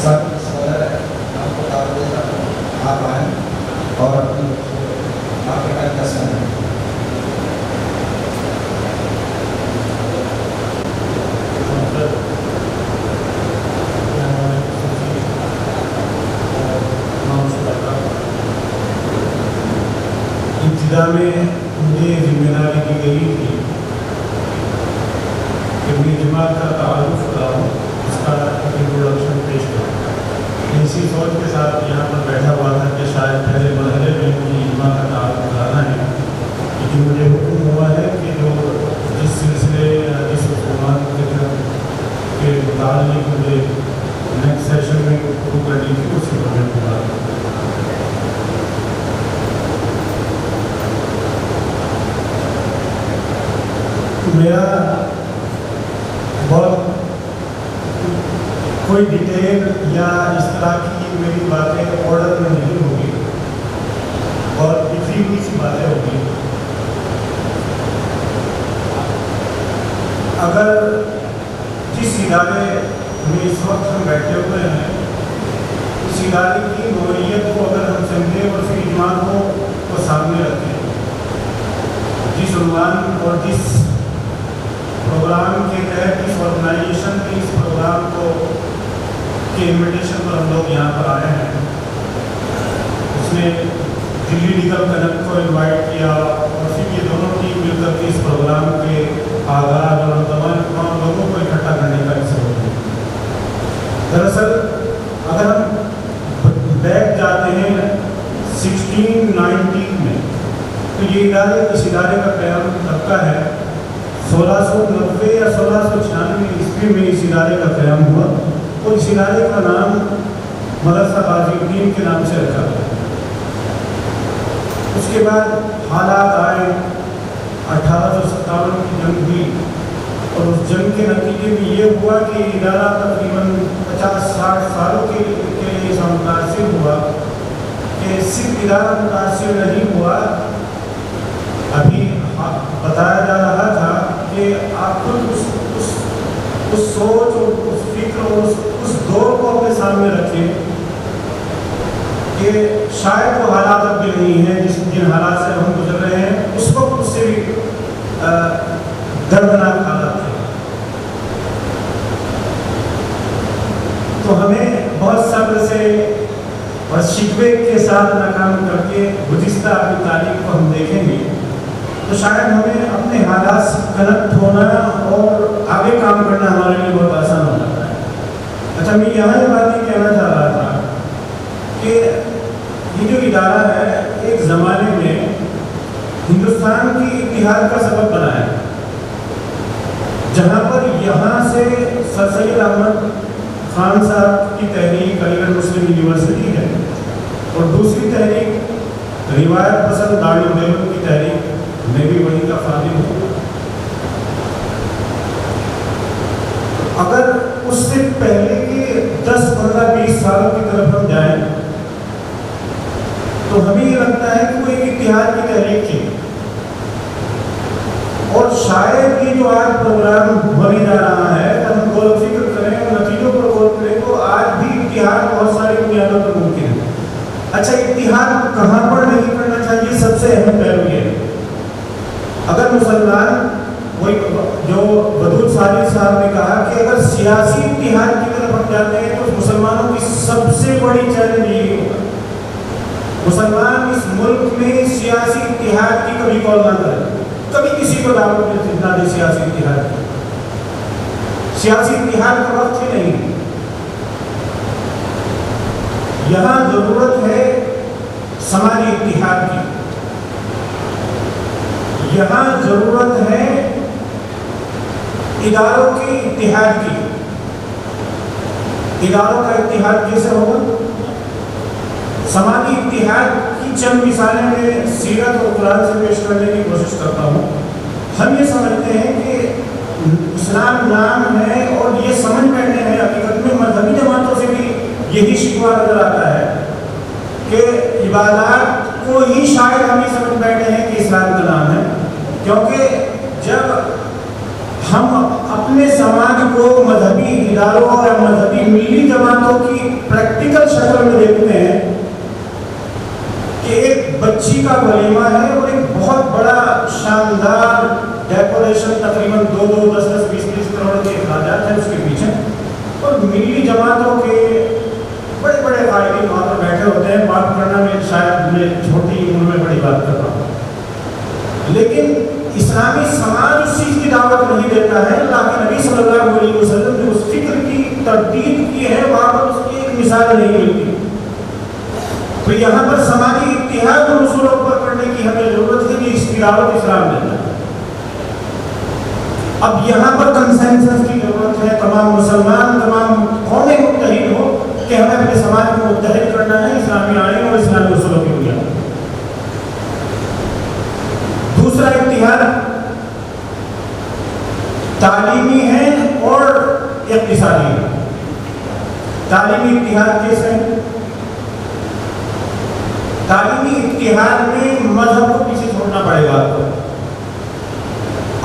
آپ کو دعوت دیتا ہوں، آپ آئیں اور اپنی آپ کے ٹائم کا سمجھ ابتدا میں مجھے ذمہ داری دی گئی تھی کہ میں جماعت کا تعارف کراؤں، اس کا انٹروڈکشن پیش کروں۔ اسی سوچ کے ساتھ یہاں پر بیٹھا ہوا تھا کہ شاید پہلے مرحلے میں مجھے جماعت کا تعارف کرانا ہے، لیکن مجھے حکم ہوا ہے کہ جو جس سلسلے یا جس حکومت کے متعلق مجھے نیکسٹ سیشن میں گفتگو کرنی تھی اسی پر میں بتا رہا ہوں۔ میرا بہت کوئی ڈیٹیل یا اس طرح کی میری باتیں آرڈر میں نہیں ہوگی، اور لکھی ہوئی سی باتیں ہوگی۔ اگر جس ادارے میں اس وقت ہم بیٹھے ہوئے ہیں، اس ادارے کی نوعیت کو اگر ہم سمجھیں اور اس کی اجماعوں کو سامنے رکھیں، جس عنوان اور جس پروگرام کے تحت اس آرگنائزیشن کے اس پروگرام کو کے انویٹیشن پر ہم لوگ یہاں پر آئے ہیں، اس نے دلی لیگل کنیکٹ کو انوائٹ کیا اور پھر یہ دونوں ٹیم مل کر کے اس پروگرام کے آغاز اور تمام لوگوں کو اکٹھا کرنے کا ضرورت ہے۔ دراصل اگر ہم بیک جاتے ہیں 1619 میں، تو یہ ادارے اس ادارے کا قیام کب کا ہے؟ 1690 یا 1696 عیسوی میں اس ادارے کا قیام ہوا، اور اس ادارے کا نام مدرسہ غازی الدین کے نام سے رکھا گیا۔ اس کے بعد حالات آئے، 1857 کی جنگ ہوئی، اور اس جنگ کے نتیجے میں یہ ہوا کہ ادارہ تقریباً 50-60 سالوں کے لیے ایسا متاثر ہوا کہ صرف ادارہ متاثر نہیں ہوا، ابھی بتایا جا رہا تھا کہ آپ خود اس سوچ اور اس فکر اور اس دور کو اپنے سامنے رکھیں کہ شاید وہ حالات اب بھی نہیں ہیں جن حالات سے ہم گزر رہے ہیں، اس وقت اس سے بھی دردناک حالات تھے۔ تو ہمیں بہت صبر سے اور شکوے کے ساتھ ناکام کر کے گزشتہ اپنی تاریخ کو ہم دیکھیں گے تو شاید ہمیں اپنے حالات سے کنیکٹ ہونا اور آگے کام کرنا ہمارے لیے بہت آسان ہو جاتا ہے۔ اچھا، میں یہاں یہ بات یہ کہنا چاہ رہا تھا کہ یہ جو ادارہ ہے ایک زمانے میں ہندوستان کی اتحاد کا سبب بنا ہے، جہاں پر یہاں سے سر سید احمد خان صاحب کی تحریک علی گڑھ مسلم یونیورسٹی ہے، اور دوسری تحریک روایت پسند دارالعلوم دیوبند کی تحریک، میں بھی وہیں کا فاضل ہوں۔ اگر اس سے پہلے کے 10-15-20 سالوں کی طرف ہم جائیں تو ہمیں یہ لگتا ہے کہ وہ ایک اتحاد کی تحریک تھی، اور شاید یہ جو آج پروگرام ہونے جا رہا ہے، جب ہم غور و فکر کریں اور نتیجوں پر غور کریں تو آج بھی اتحاد بہت ساری بنیادوں پر ممکن ہے۔ اچھا، اتحاد کہاں پر نہیں کرنا چاہیے؟ سب سے اہم پہلو یہ ہے، اگر مسلمان، وہی جو بدود صالح صاحب نے کہا کہ اگر سیاسی اتحاد کی طرف ہم جاتے ہیں تو مسلمانوں کی سب سے بڑی چیلنج یہی ہوگا، مسلمان اس ملک میں سیاسی اتحاد کی کبھی کال نہ کرے، کبھی کسی کو دعوت نہ دے سیاسی اتحاد کی۔ سیاسی اتحاد کا وقت ہی نہیں، یہاں ضرورت ہے سماجی اتحاد کی، یہاں ضرورت ہے اداروں کے اتحاد کی۔ اداروں کا اتحاد کیسے ہوگا؟ سماجی اتحاد کی چند مثالیں میں سیرت اور قرآن سے پیش کرنے کی کوشش کرتا ہوں۔ ہم یہ سمجھتے ہیں کہ اسلام نام ہے، اور یہ سمجھ بیٹھے ہیں، حقیقت میں مذہبی جماعتوں سے بھی یہی شکوہ نظر آتا ہے کہ عبادات کو ہی شاید ہم یہ سمجھ بیٹھے ہیں کہ اسلام کا نام ہے، کیونکہ جب ہم اپنے سماج کو مذہبی اداروں اور مذہبی ملی جماعتوں کی پریکٹیکل شکل میں دیکھتے ہیں کہ ایک بچی کا ولیمہ ہے اور ایک بہت بڑا شاندار ڈیکوریشن، تقریباً 10-20 کروڑ کے اخراجات ہیں اس کے پیچھے، اور ملی جماعتوں کے بڑے بڑے قائدین وہاں پر بیٹھے ہوتے ہیں. بات کرنا میں شاید میں چھوٹی عمر میں بڑی بات کر رہا ہوں، لیکن اسلامی سماج اس چیز کی دعوت نہیں دیتا ہے. اللہ کے نبی صلی اللہ علیہ وسلم نے اس فکر کی تردید کی ہے، وہاں پر اس کی ایک مثال نہیں ملتی. تو یہاں پر سماجی اتحاد اور اصولوں پر پڑھنے کی ہمیں ضرورت ہے کہ اس کی دعوت اسلام دیتا ہے. اب یہاں پر کنسنسس کی ضرورت ہے، تمام مسلمان، تمام قومیں متحد ہو کہ ہمیں اپنے سماج کو متحد کرنا ہے اسلامی آئین اور اسلامی اصولوں کی بنیاد. دوسرا اتحاد تعلیمی ہے اور اقتصادی ہے. تعلیمی اتحاد کیسے ہے؟ تعلیمی اتحاد میں مذہب کو پیچھے چھوڑنا پڑے گا آپ کو.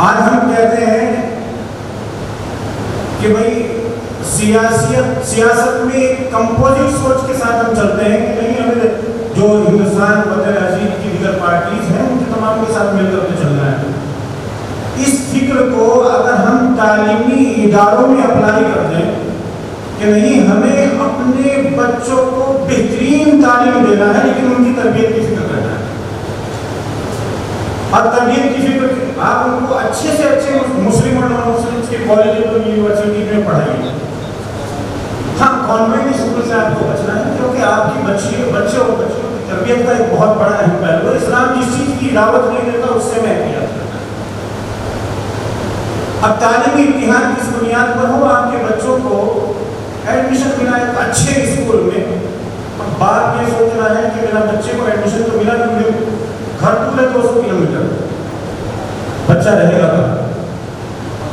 آج ہم کہتے ہیں کہ بھائی سیاست میں ایک کمپوزٹ سوچ کے ساتھ ہم چلتے ہیں کہ نہیں، ہمیں جو ہندوستان وغیرہ عزیز کی دیگر پارٹیز ہیں ان کے تمام کے ساتھ مل کر کے چلنا ہے. اس فکر کو اگر ہم تعلیمی اداروں میں اپلائی کر دیں کہ نہیں، ہمیں اپنے بچوں کو بہترین تعلیم دینا ہے لیکن ان کی تربیت کی فکر کرنا ہے. اور تربیت کی فکر آپ ان کو اچھے سے اچھے مسلم اور نان مسلم کے کالجوں اور یونیورسٹی میں پڑھائیں. ہاں، کانوینٹ اسکول سے آپ کو بچنا ہے کیونکہ آپ کی بچے اور بچوں کی تربیت کا ایک بہت بڑا اہم پہلو ہے. اسلام جس چیز کی دعوت نہیں دیتا اس سے میں احتیاط کرتا. اب تعلیمی اتحاد کس بنیاد پر ہو؟ آپ کے بچوں کو ایڈمیشن ملا ایک اچھے اسکول میں. اب باپ یہ سوچ رہا ہے کہ میرا بچے کو ایڈمیشن تو ملا کیونکہ گھر پورے 200 کلومیٹر بچہ رہے گا.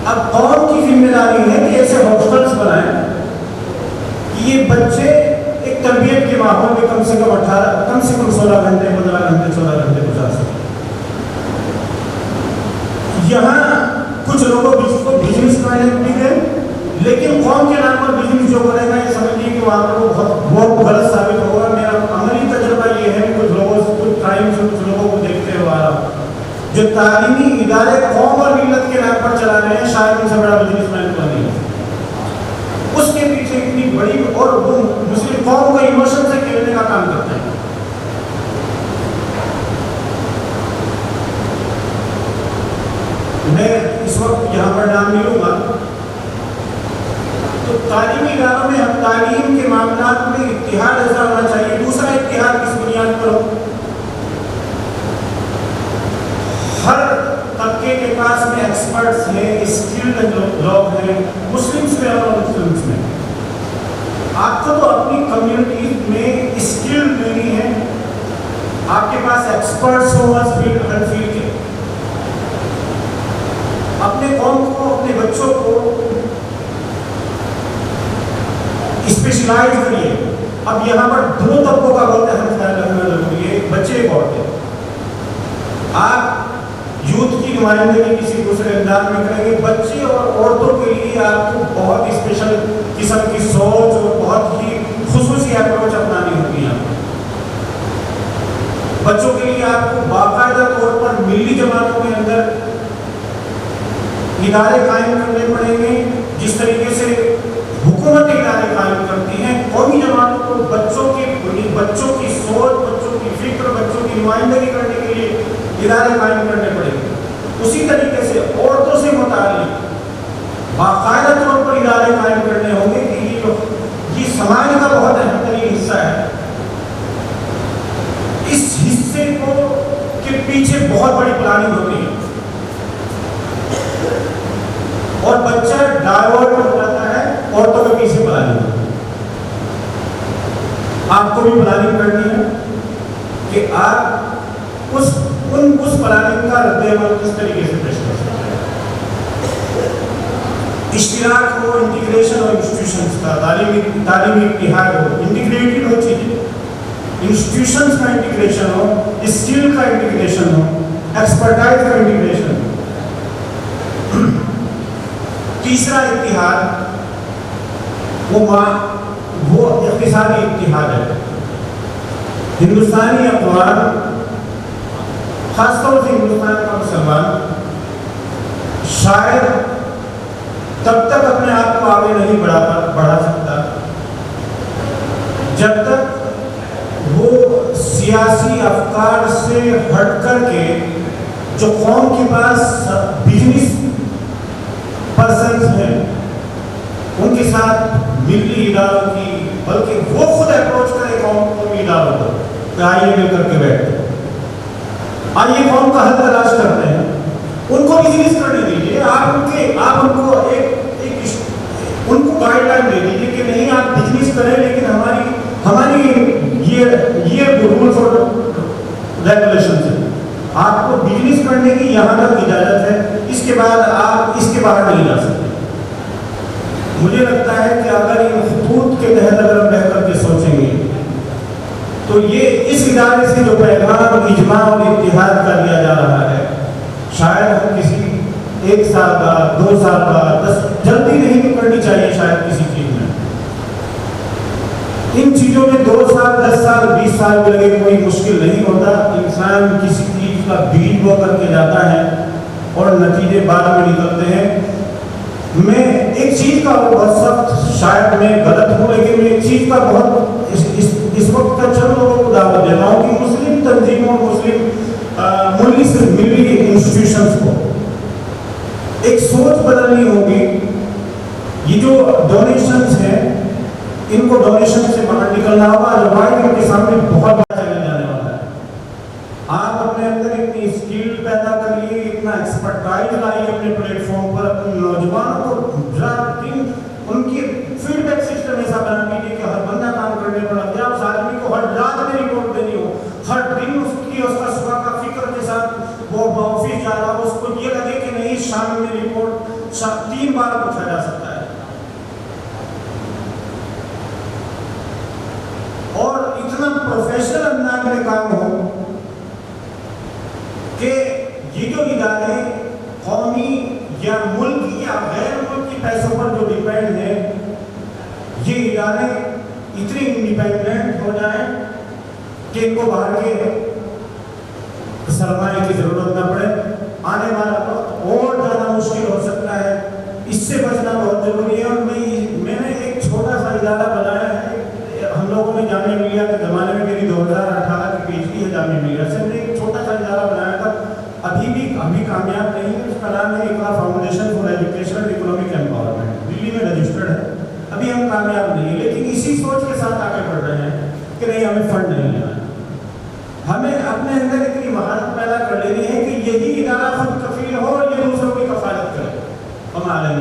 اب قوم کی ذمہ داری ہے کہ ایسے ہاسٹلس بنائیں کہ یہ بچے ایک تربیت کے ماحول میں کم سے کم 16 گھنٹے 15 گھنٹے 14 گھنٹے گزار سکیں. یہاں کچھ لوگوں کو بزنس مینج بھی ہے، لیکن قوم کے نام پر بزنس جو کرے گا یہ سمجھیے کہ وہاں پر بہت غلط ثابت ہوگا. میرا عملی تجربہ یہ ہے کہ کچھ ٹائم سے کچھ لوگوں کو دیکھتے ہو آ رہا جو تعلیمی ادارے قوم اور ملت کے نام پر چلا رہے ہیں، شاید ان سے بڑا بزنس مین تو نہیں ہے. اس کے پیچھے اتنی بڑی اور وہ مسلم قوم کو ایموشن سے کھیلنے کا کام کرتے ہیں. میں اس وقت یہاں پر نام نہیں لوں گا. تو تعلیمی اداروں میں ہم تعلیم کے معاملات میں اتحاد ایسا ہونا چاہیے. دوسرا اتحاد کس بنیاد پر ہو؟ ہر طبقے کے پاس میں ایکسپرٹس ہیں، اسکلڈ لوگ ہیں، مسلمس میں اور مسلمس میں. آپ کو تو اپنی کمیونٹی میں اسکل دینی ہے. آپ کے پاس ایکسپرٹس ہو ہر فیلڈ کے. اپنے قوم کو، اپنے بچوں کو اسپیشلائز کریے. اب یہاں پر دو طبقوں کا بہت اہم خیال رکھنا ضروری ہے، بچے ایک عورتیں. آپ یوتھ کی نمائندگی کسی دوسرے انداز میں کریں گے. بچے اور عورتوں کے لیے آپ کو بہت اسپیشل قسم کی سوچ اور بہت ہی خصوصی اپروچ اپنانی ہوگی. بچوں کے لیے آپ کو باقاعدہ طور پر ملی جماعتوں کے اندر ادارے قائم کرنے پڑیں گے جس طریقے سے حکومت ادارے قائم کرتی ہیں. قومی جماعتوں کو بچوں کی سوچ، بچوں کی فکر، بچوں کی نمائندگی کرنے کے لیے ادارے قائم کرنے پڑیں گے. اسی طریقے سے عورتوں سے متعلق باقاعدہ طور پر ادارے قائم کرنے ہوں گے کہ یہ سماج کا بہت اہم ترین حصہ ہے. اس حصے کو کے پیچھے بہت بڑی پلاننگ ہوتی ہے اور بچہ ڈائیورٹ ہو جاتا ہے عورتوں کے پیچھے پلاننگ. آپ کو بھی پلاننگ کرنی ہے کہ آپ اس پلاننگ کا رد عمل کس طریقے سے پیش کر سکتے ہیں. اشتراک ہو، انٹیگریشن ہو انسٹیٹیوشنز کا، تعلیمی اتحاد ہو، انٹیگریٹڈ ہو چیزیں، انسٹیٹیوشنز کا انٹیگریشن ہو، اسکل کا انٹیگریشن ہو، ایکسپرٹائز کا انٹیگریشن ہو. تیسرا اتحاد وہ اقتصادی اتحاد ہے. ہندوستانی اقوام، خاص طور سے ہندوستان کا مسلمان، شاید تب تک اپنے آپ کو آگے نہیں بڑھا سکتا جب تک وہ سیاسی افکار سے ہٹ کر کے جو قوم کے پاس بزنس پرسنز ہیں ان کے ساتھ ملی اداروں کی، بلکہ وہ خود اپروچ کرے قومی اداروں کو کہ آئیے مل کر کے بیٹھتے، آئیے قوم کا حل تلاش کرتے ہیں، ان کو بزنس کرنے دیجیے. آپ ان کو ان کو گائیڈ لائن دے دیجیے کہ نہیں آپ بزنس کریں، لیکن ہماری یہ رولز اور ریگولیشنز ہیں. آپ کو بزنس کرنے کی یہاں تک اجازت ہے، اس کے بعد آپ اس کے باہر نہیں جا سکتے. مجھے لگتا ہے کہ اگر ان خطوط کے تحت اگر ہم رہ کر کے سوچیں گے تو یہ اس ادارے سے جو پیغام اجماع اور اتحاد کا دیا جا رہا ہے، شاید ہم کسی 1 سال بعد 2 سال بعد جلدی نہیں کرنی چاہیے شاید کسی چیز میں. ان چیزوں میں 2 سال 10 سال 20 سال بھی لگے کوئی مشکل نہیں ہوتا. انسان کسی چیز کا بیج بو کر کے جاتا ہے اور نتیجے بعد میں نکلتے ہیں. میں ایک چیز کا بہت سخت، شاید میں غلط ہوں، لیکن میں ایک چیز کا بہت اس وقت کا چند لوگوں کو دعوت دیتا ہوں کہ مسلم تنظیموں، مسلم ملی انسٹیٹیوشنز کو ایک سوچ بدلنی ہوگی. یہ جو ڈونیشنز ہیں ان کو ڈونیشن سے باہر نکلنا ہوگا. روایت ان کے سامنے بہت بڑا چیلنج آنے والا ہے. آپ اپنے اندر اتنی اسکل پیدا کریے، اتنا ایکسپرٹائز لائیے اپنے پلیٹ فارم پر، اپنے نوجوانوں کو ان کی فیڈ بیک سسٹم ایسا بنا دیجیے کہ ہر بندہ کام کرنے پر لگ جائے. اس آدمی کو ہر رات میں رپورٹ دینی ہو، ہر دن اس کا صبح کا فکر کے ساتھ وہ آفس جا رہا ہو، اس کو یہ لگے کہ نہیں شام میں رپورٹ 3 بار پوچھا جا سکتا ہے. اور اتنا پروفیشنل انداز میں کام ہو کہ یہ جو ادارے قومی یا ملک یا غیر ملکی پیسوں پر جو ڈیپینڈ ہیں، یہ ادارے اتنے انڈیپینڈنٹ ہو جائیں کہ ان کو باہر کے سرمایہ کی ضرورت نہ پڑے. آنے والا وقت اور زیادہ مشکل ہو سکتا ہے، اس سے بچنا بہت ضروری ہے. اور میں نے ایک چھوٹا سا ادارہ بنایا ہے. ہم لوگوں نے جامعہ ملیہ کے زمانے میں میری 2018 کی PhD ہے جامعہ ملیہ سے، ہم نے ایک چھوٹا سا ادارہ بنایا تھا. ابھی کامیاب نہیں ہے. اس کا نام ہے Iqra foundation for education and economic empowerment. Delhi میں رجسٹرڈ ہے. ابھی ہم کامیاب نہیں ہیں، لیکن اسی سوچ کے ساتھ آگے بڑھ رہے ہیں کہ نہیں ہمیں فنڈ نہیں لینا ہے. ہمیں اپنے اندر اتنی مہارت پیدا کر لینی ہے کہ یہی ادارہ خود کفیل ہو اور یہ دوسروں کی کفالت کرے. ہمارے